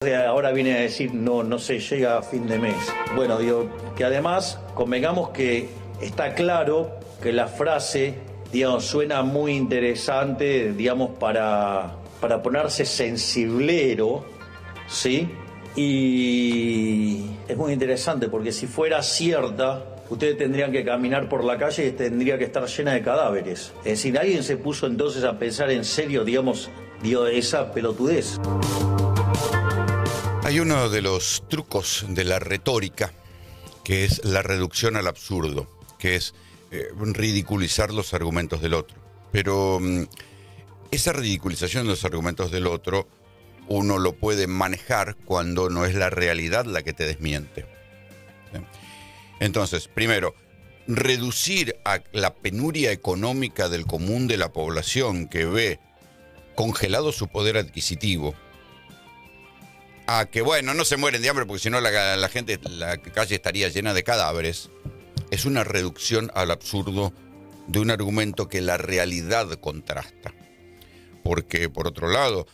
Ahora viene a decir no se llega a fin de mes. Bueno, digo, que además convengamos que está claro que la frase, digamos, suena muy interesante, digamos, para ponerse sensiblero, ¿sí? Y es muy interesante porque si fuera cierta, ustedes tendrían que caminar por la calle y tendría que estar llena de cadáveres. Es decir, alguien se puso entonces a pensar en serio, digamos, esa pelotudez. Hay uno de los trucos de la retórica, que es la reducción al absurdo, que es ridiculizar los argumentos del otro. Pero esa ridiculización de los argumentos del otro, uno lo puede manejar cuando no es la realidad la que te desmiente. ¿Sí? Entonces, primero, reducir a la penuria económica del común de la población que ve congelado su poder adquisitivo, a que, bueno, no se mueren de hambre porque si no la gente, la calle estaría llena de cadáveres, es una reducción al absurdo de un argumento que la realidad contrasta. Porque, por otro lado,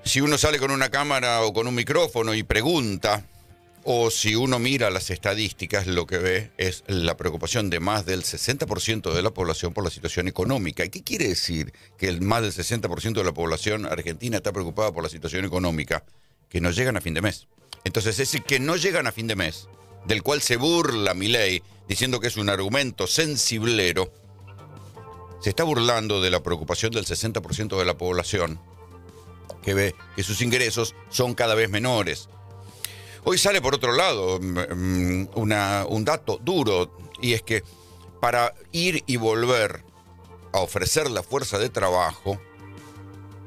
si uno sale con una cámara o con un micrófono y pregunta, o si uno mira las estadísticas, lo que ve es la preocupación de más del 60% de la población por la situación económica. ¿Y qué quiere decir que más del 60% de la población argentina está preocupada por la situación económica? Que no llegan a fin de mes. Entonces, ese que no llegan a fin de mes, del cual se burla Milei, diciendo que es un argumento sensiblero, se está burlando de la preocupación del 60% de la población, que ve que sus ingresos son cada vez menores. Hoy sale, por otro lado, un dato duro, y es que para ir y volver a ofrecer la fuerza de trabajo,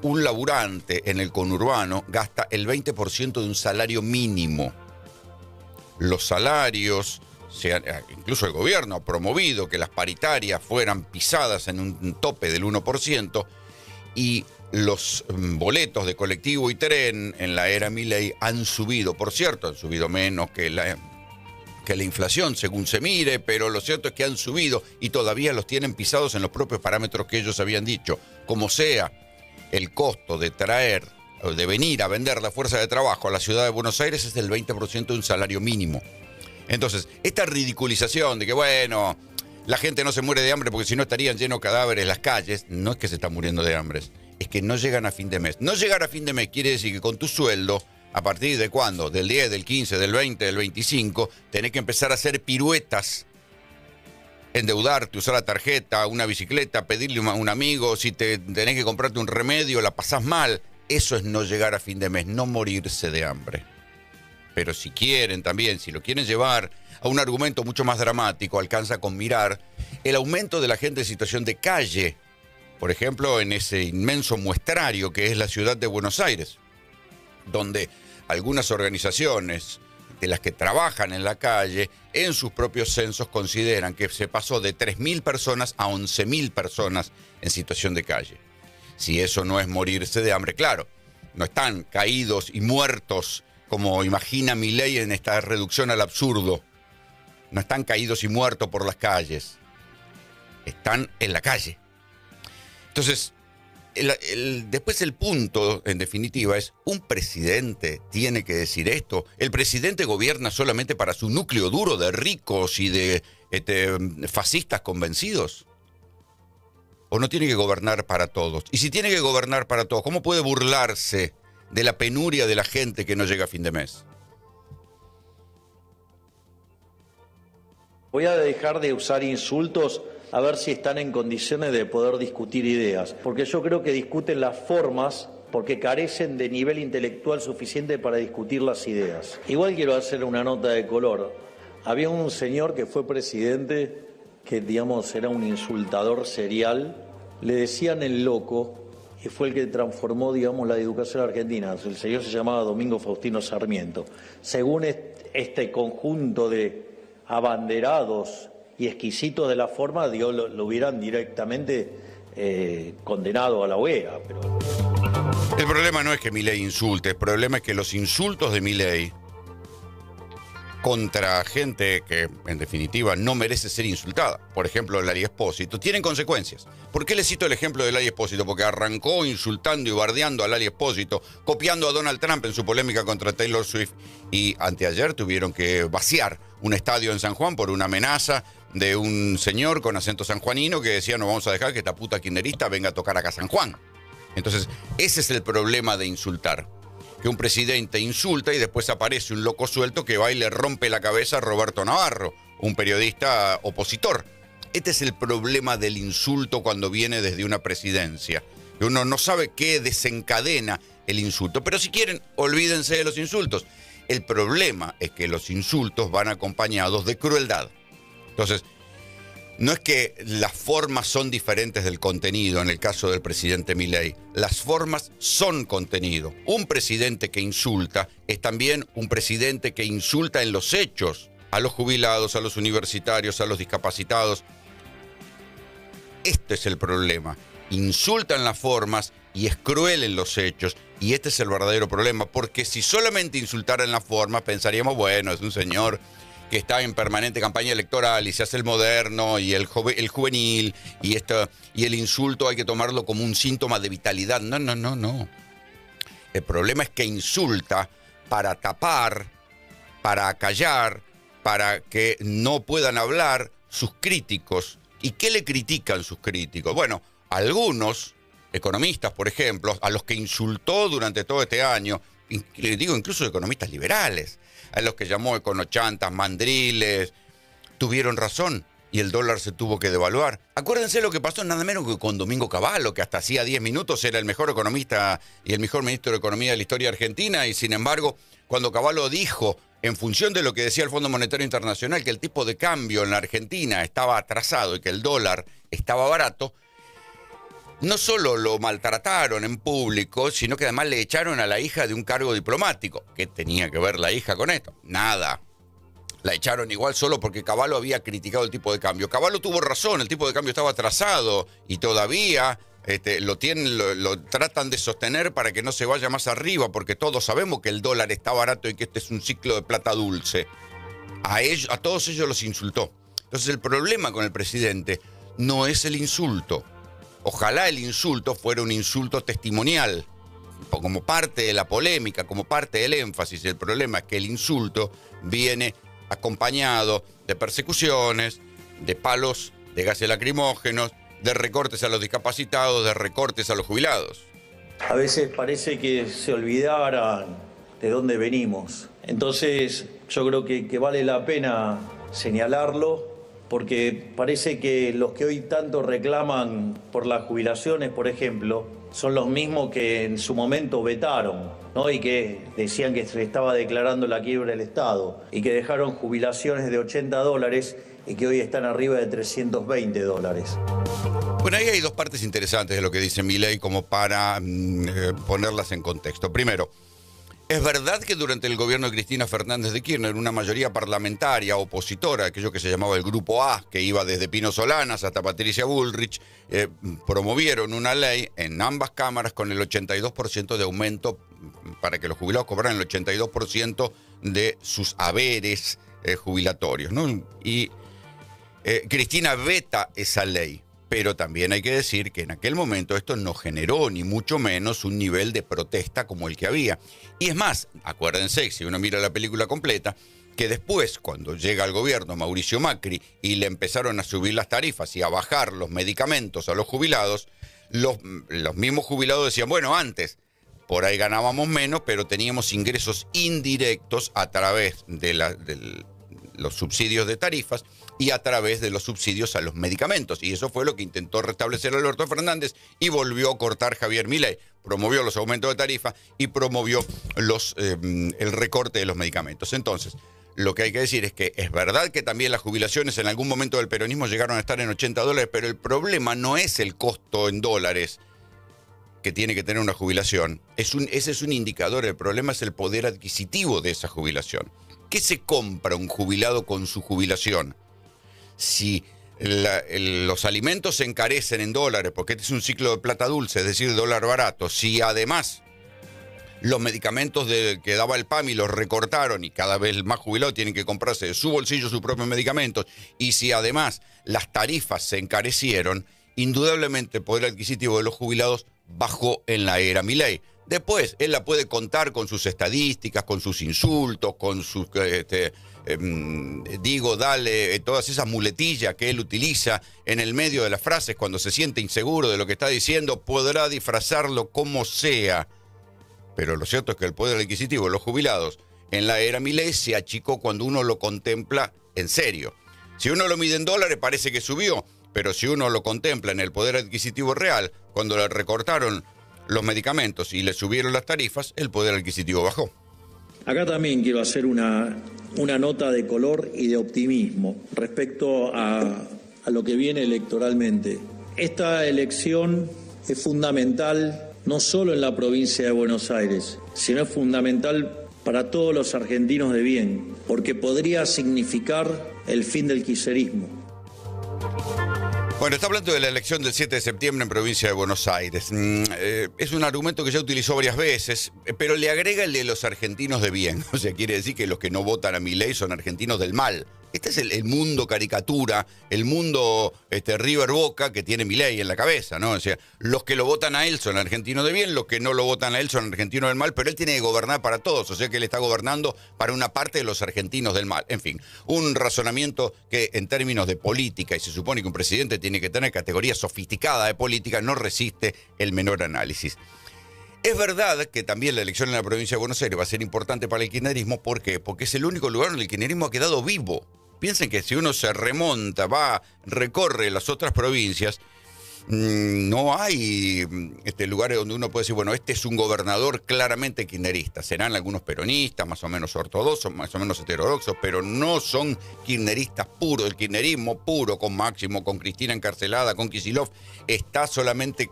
un laburante en el conurbano gasta el 20% de un salario mínimo. Los salarios, incluso el gobierno ha promovido que las paritarias fueran pisadas en un tope del 1%, y los boletos de colectivo y tren en la era Milei han subido. Por cierto, han subido menos que la inflación, según se mire, pero lo cierto es que han subido y todavía los tienen pisados en los propios parámetros que ellos habían dicho. Como sea, el costo de traer o de venir a vender la fuerza de trabajo a la ciudad de Buenos Aires es del 20% de un salario mínimo. Entonces, esta ridiculización de que, bueno, la gente no se muere de hambre porque si no estarían llenos de cadáveres las calles, no es que se están muriendo de hambre, es que no llegan a fin de mes. No llegar a fin de mes quiere decir que con tu sueldo, ¿a partir de cuándo? Del 10, del 15, del 20, del 25, tenés que empezar a hacer piruetas, endeudarte, usar la tarjeta, una bicicleta, pedirle a un amigo, si tenés que comprarte un remedio, la pasás mal. Eso es no llegar a fin de mes, no morirse de hambre. Pero si quieren también, si lo quieren llevar a un argumento mucho más dramático, alcanza con mirar el aumento de la gente en situación de calle, por ejemplo, en ese inmenso muestrario que es la ciudad de Buenos Aires, donde algunas organizaciones de las que trabajan en la calle, en sus propios censos consideran que se pasó de 3.000 personas a 11.000 personas en situación de calle. Si eso no es morirse de hambre, claro, no están caídos y muertos como imagina Milei en esta reducción al absurdo. No están caídos y muertos por las calles. Están en la calle. Entonces, después el punto, en definitiva, es un presidente tiene que decir esto. El presidente gobierna solamente para su núcleo duro de ricos y de fascistas convencidos. ¿O no tiene que gobernar para todos? Y si tiene que gobernar para todos, ¿cómo puede burlarse de la penuria de la gente que no llega a fin de mes? Voy a dejar de usar insultos a ver si están en condiciones de poder discutir ideas, porque yo creo que discuten las formas porque carecen de nivel intelectual suficiente para discutir las ideas. Igual quiero hacer una nota de color. Había un señor que fue presidente que, digamos, era un insultador serial, le decían el loco, y fue el que transformó, digamos, la educación argentina. El señor se llamaba Domingo Faustino Sarmiento. Según este conjunto de abanderados y exquisitos de la forma, Dios lo hubieran directamente condenado a la hoguera. Pero... El problema no es que Milei insulte, el problema es que los insultos de Milei contra gente que, en definitiva, no merece ser insultada. Por ejemplo, Lali Espósito, tienen consecuencias. ¿Por qué le cito el ejemplo de Lali Espósito? Porque arrancó insultando y bardeando a Lali Espósito, copiando a Donald Trump en su polémica contra Taylor Swift, y anteayer tuvieron que vaciar un estadio en San Juan por una amenaza de un señor con acento sanjuanino que decía: no vamos a dejar que esta puta kirchnerista venga a tocar acá a San Juan. Entonces, ese es el problema de insultar. Que un presidente insulta y después aparece un loco suelto que va y le rompe la cabeza a Roberto Navarro, un periodista opositor. Este es el problema del insulto cuando viene desde una presidencia. Que uno no sabe qué desencadena el insulto. Pero si quieren, olvídense de los insultos. El problema es que los insultos van acompañados de crueldad. Entonces, no es que las formas son diferentes del contenido en el caso del presidente Milei. Las formas son contenido. Un presidente que insulta es también un presidente que insulta en los hechos a los jubilados, a los universitarios, a los discapacitados. Este es el problema. Insulta en las formas y es cruel en los hechos. Y este es el verdadero problema. Porque si solamente insultara en las formas, pensaríamos, bueno, es un señor que está en permanente campaña electoral y se hace el moderno y el juvenil y el insulto hay que tomarlo como un síntoma de vitalidad. No. El problema es que insulta para tapar, para callar, para que no puedan hablar sus críticos. ¿Y qué le critican sus críticos? Bueno, algunos economistas, por ejemplo, a los que insultó durante todo este año, le digo incluso economistas liberales, a los que llamó econochantas, mandriles, tuvieron razón y el dólar se tuvo que devaluar. Acuérdense lo que pasó nada menos que con Domingo Cavallo, que hasta hacía 10 minutos era el mejor economista y el mejor ministro de Economía de la historia argentina, y sin embargo, cuando Cavallo dijo, en función de lo que decía el Fondo Monetario Internacional, que el tipo de cambio en la Argentina estaba atrasado y que el dólar estaba barato, no solo lo maltrataron en público, sino que además le echaron a la hija de un cargo diplomático. ¿Qué tenía que ver la hija con esto? Nada. La echaron igual solo porque Cavallo había criticado el tipo de cambio. Cavallo tuvo razón, el tipo de cambio estaba atrasado y todavía lo tratan de sostener para que no se vaya más arriba, porque todos sabemos que el dólar está barato y que este es un ciclo de plata dulce. A todos ellos los insultó. Entonces el problema con el presidente no es el insulto. Ojalá el insulto fuera un insulto testimonial, como parte de la polémica, como parte del énfasis. El problema es que el insulto viene acompañado de persecuciones, de palos de gases lacrimógenos, de recortes a los discapacitados, de recortes a los jubilados. A veces parece que se olvidaran de dónde venimos. Entonces yo creo que vale la pena señalarlo, porque parece que los que hoy tanto reclaman por las jubilaciones, por ejemplo, son los mismos que en su momento vetaron, ¿no? Y que decían que se estaba declarando la quiebra del Estado y que dejaron jubilaciones de $80 y que hoy están arriba de $320. Bueno, ahí hay dos partes interesantes de lo que dice Milei como para ponerlas en contexto. Primero, es verdad que durante el gobierno de Cristina Fernández de Kirchner, una mayoría parlamentaria opositora, aquello que se llamaba el Grupo A, que iba desde Pino Solanas hasta Patricia Bullrich, promovieron una ley en ambas cámaras con el 82% de aumento para que los jubilados cobraran el 82% de sus haberes jubilatorios, ¿no? Y Cristina veta esa ley. Pero también hay que decir que en aquel momento esto no generó ni mucho menos un nivel de protesta como el que había. Y es más, acuérdense, si uno mira la película completa, que después, cuando llega al gobierno Mauricio Macri y le empezaron a subir las tarifas y a bajar los medicamentos a los jubilados, los mismos jubilados decían, bueno, antes por ahí ganábamos menos, pero teníamos ingresos indirectos a través de los subsidios de tarifas y a través de los subsidios a los medicamentos. Y eso fue lo que intentó restablecer Alberto Fernández y volvió a cortar Javier Milei. Promovió los aumentos de tarifa y promovió el recorte de los medicamentos. Entonces, lo que hay que decir es que es verdad que también las jubilaciones en algún momento del peronismo llegaron a estar en $80, pero el problema no es el costo en dólares que tiene que tener una jubilación. Ese es un indicador. El problema es el poder adquisitivo de esa jubilación. ¿Qué se compra un jubilado con su jubilación? Si los alimentos se encarecen en dólares, porque este es un ciclo de plata dulce, es decir, dólar barato, si además los medicamentos que daba el PAMI los recortaron y cada vez más jubilados tienen que comprarse de su bolsillo sus propios medicamentos, y si además las tarifas se encarecieron, indudablemente el poder adquisitivo de los jubilados bajó en la era Milei. Después, él la puede contar con sus estadísticas, con sus insultos, con sus, todas esas muletillas que él utiliza en el medio de las frases cuando se siente inseguro de lo que está diciendo, podrá disfrazarlo como sea. Pero lo cierto es que el poder adquisitivo de los jubilados en la era Milei se achicó cuando uno lo contempla en serio. Si uno lo mide en dólares parece que subió, pero si uno lo contempla en el poder adquisitivo real, cuando le recortaron los medicamentos y le subieron las tarifas, el poder adquisitivo bajó. Acá también quiero hacer una nota de color y de optimismo respecto a lo que viene electoralmente. Esta elección es fundamental no solo en la provincia de Buenos Aires, sino es fundamental para todos los argentinos de bien, porque podría significar el fin del kirchnerismo. Bueno, está hablando de la elección del 7 de septiembre en provincia de Buenos Aires. Es un argumento que ya utilizó varias veces, pero le agrega el de los argentinos de bien. O sea, quiere decir que los que no votan a Milei son argentinos del mal. Este es el mundo caricatura, el mundo River Boca que tiene Milei en la cabeza, ¿no? O sea, los que lo votan a él son argentinos de bien, los que no lo votan a él son argentinos del mal, pero él tiene que gobernar para todos, o sea que él está gobernando para una parte de los argentinos del mal. En fin, un razonamiento que en términos de política, y se supone que un presidente tiene que tener categoría sofisticada de política, no resiste el menor análisis. Es verdad que también la elección en la provincia de Buenos Aires va a ser importante para el kirchnerismo. ¿Por qué? Porque es el único lugar donde el kirchnerismo ha quedado vivo. Piensen que si uno se remonta, recorre las otras provincias, no hay lugares donde uno puede decir, bueno, este es un gobernador claramente kirchnerista. Serán algunos peronistas, más o menos ortodoxos, más o menos heterodoxos, pero no son kirchneristas puros. El kirchnerismo puro, con Máximo, con Cristina encarcelada, con Kicillof, está solamente,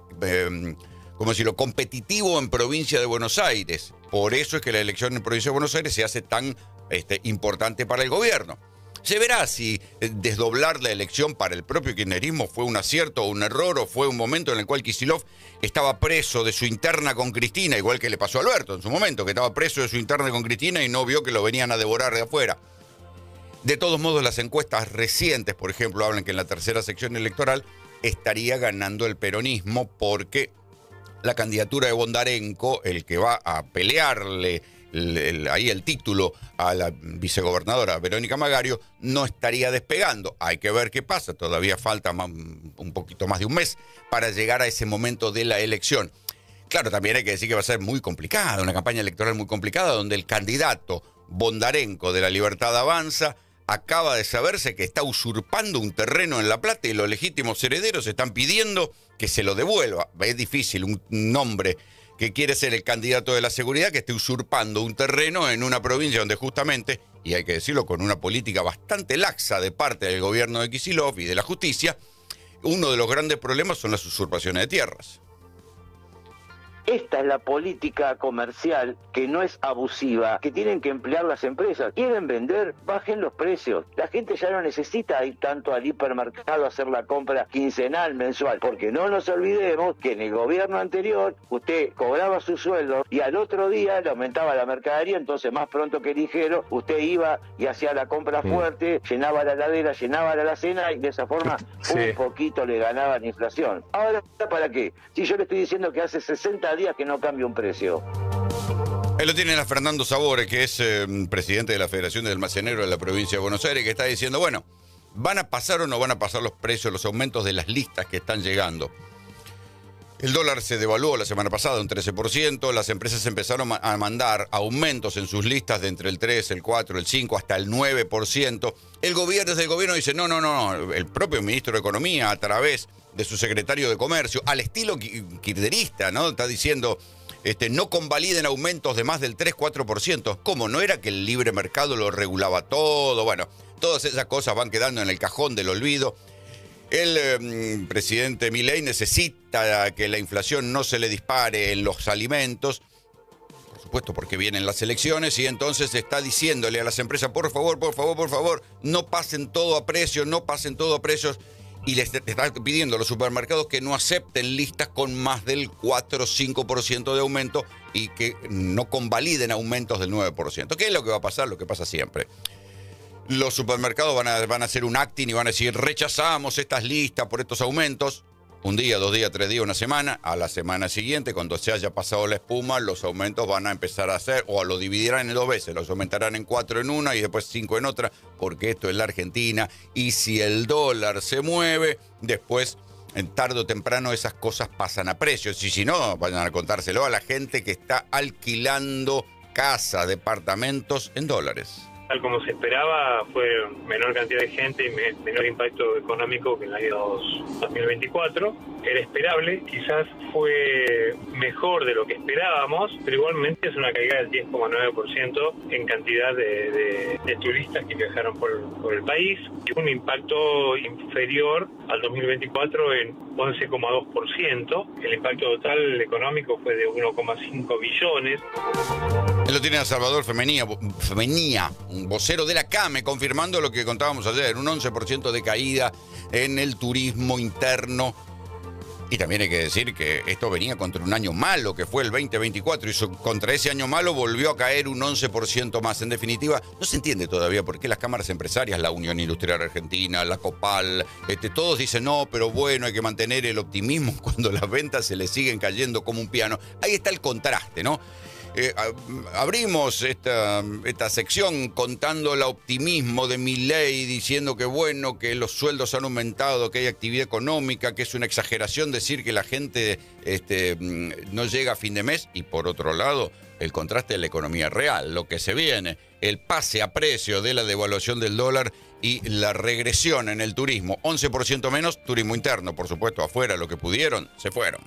competitivo en provincia de Buenos Aires. Por eso es que la elección en provincia de Buenos Aires se hace tan importante para el gobierno. Se verá si desdoblar la elección para el propio kirchnerismo fue un acierto o un error, o fue un momento en el cual Kicillof estaba preso de su interna con Cristina, igual que le pasó a Alberto en su momento, que estaba preso de su interna con Cristina y no vio que lo venían a devorar de afuera. De todos modos, las encuestas recientes, por ejemplo, hablan que en la tercera sección electoral estaría ganando el peronismo, porque la candidatura de Bondarenko, el que va a pelearle ahí el título a la vicegobernadora Verónica Magario, no estaría despegando. Hay que ver qué pasa, todavía falta un poquito más de un mes para llegar a ese momento de la elección. Claro, también hay que decir que va a ser muy complicada, una campaña electoral muy complicada, donde el candidato Bondarenko de La Libertad Avanza acaba de saberse que está usurpando un terreno en La Plata y los legítimos herederos están pidiendo que se lo devuelva. Es difícil un hombre que quiere ser el candidato de la seguridad que esté usurpando un terreno en una provincia donde justamente, y hay que decirlo con una política bastante laxa de parte del gobierno de Kicillof y de la justicia, uno de los grandes problemas son las usurpaciones de tierras. Esta es la política comercial que no es abusiva, que tienen que emplear las empresas. Quieren vender, bajen los precios. La gente ya no necesita ir tanto al hipermercado a hacer la compra quincenal, mensual, porque no nos olvidemos que en el gobierno anterior usted cobraba su sueldo y al otro día le aumentaba la mercadería, entonces más pronto que ligero, usted iba y hacía la compra fuerte, llenaba la heladera, llenaba la alacena y de esa forma un poquito le ganaba la inflación. Ahora, ¿para qué? Si yo le estoy diciendo que hace 60 días que no cambia un precio. Ahí lo tienen a Fernando Sabore, que es presidente de la Federación de Almaceneros de la provincia de Buenos Aires, que está diciendo, bueno, ¿van a pasar o no van a pasar los precios, los aumentos de las listas que están llegando? El dólar se devaluó la semana pasada un 13%, las empresas empezaron a mandar aumentos en sus listas de entre el 3, el 4, el 5, hasta el 9%. Desde el gobierno dice, no, el propio ministro de Economía, a través de su secretario de Comercio, al estilo kirchnerista, ¿no? Está diciendo, no convaliden aumentos de más del 3-4%. ¿Cómo? ¿No era que el libre mercado lo regulaba todo? Bueno, todas esas cosas van quedando en el cajón del olvido. El presidente Milei necesita que la inflación no se le dispare en los alimentos, por supuesto porque vienen las elecciones, y entonces está diciéndole a las empresas, por favor, no pasen todo a precios, y les está pidiendo a los supermercados que no acepten listas con más del 4 o 5% de aumento y que no convaliden aumentos del 9%. ¿Qué es lo que va a pasar? Lo que pasa siempre. Los supermercados van a hacer un acting y van a decir, rechazamos estas listas por estos aumentos. Un día, 2 días, 3 días, una semana. A la semana siguiente, cuando se haya pasado la espuma, los aumentos van a empezar a hacer, o lo dividirán en 2 veces, los aumentarán en 4 en una y después 5 en otra, porque esto es la Argentina. Y si el dólar se mueve, después, en tarde o temprano, esas cosas pasan a precios. Y si no, vayan a contárselo a la gente que está alquilando casas, departamentos en dólares. Tal como se esperaba, fue menor cantidad de gente y menor impacto económico que en el año 2024. Era esperable, quizás fue mejor de lo que esperábamos, pero igualmente es una caída del 10,9% en cantidad de turistas que viajaron por el país, y un impacto inferior al 2024 en 11,2%. El impacto total económico fue de 1,5 billones. Él lo tiene a Salvador Femenía, un vocero de la CAME, confirmando lo que contábamos ayer, un 11% de caída en el turismo interno. Y también hay que decir que esto venía contra un año malo, que fue el 2024, y contra ese año malo volvió a caer un 11% más. En definitiva, no se entiende todavía por qué las cámaras empresarias, la Unión Industrial Argentina, la Copal, todos dicen, no, pero bueno, hay que mantener el optimismo cuando las ventas se le siguen cayendo como un piano. Ahí está el contraste, ¿no? Abrimos esta sección contando el optimismo de Milei, diciendo que bueno, que los sueldos han aumentado, que hay actividad económica, que es una exageración decir que la gente no llega a fin de mes. Y por otro lado, el contraste de la economía real, lo que se viene, el pase a precio de la devaluación del dólar y la regresión en el turismo. 11% menos turismo interno, por supuesto, afuera lo que pudieron, se fueron.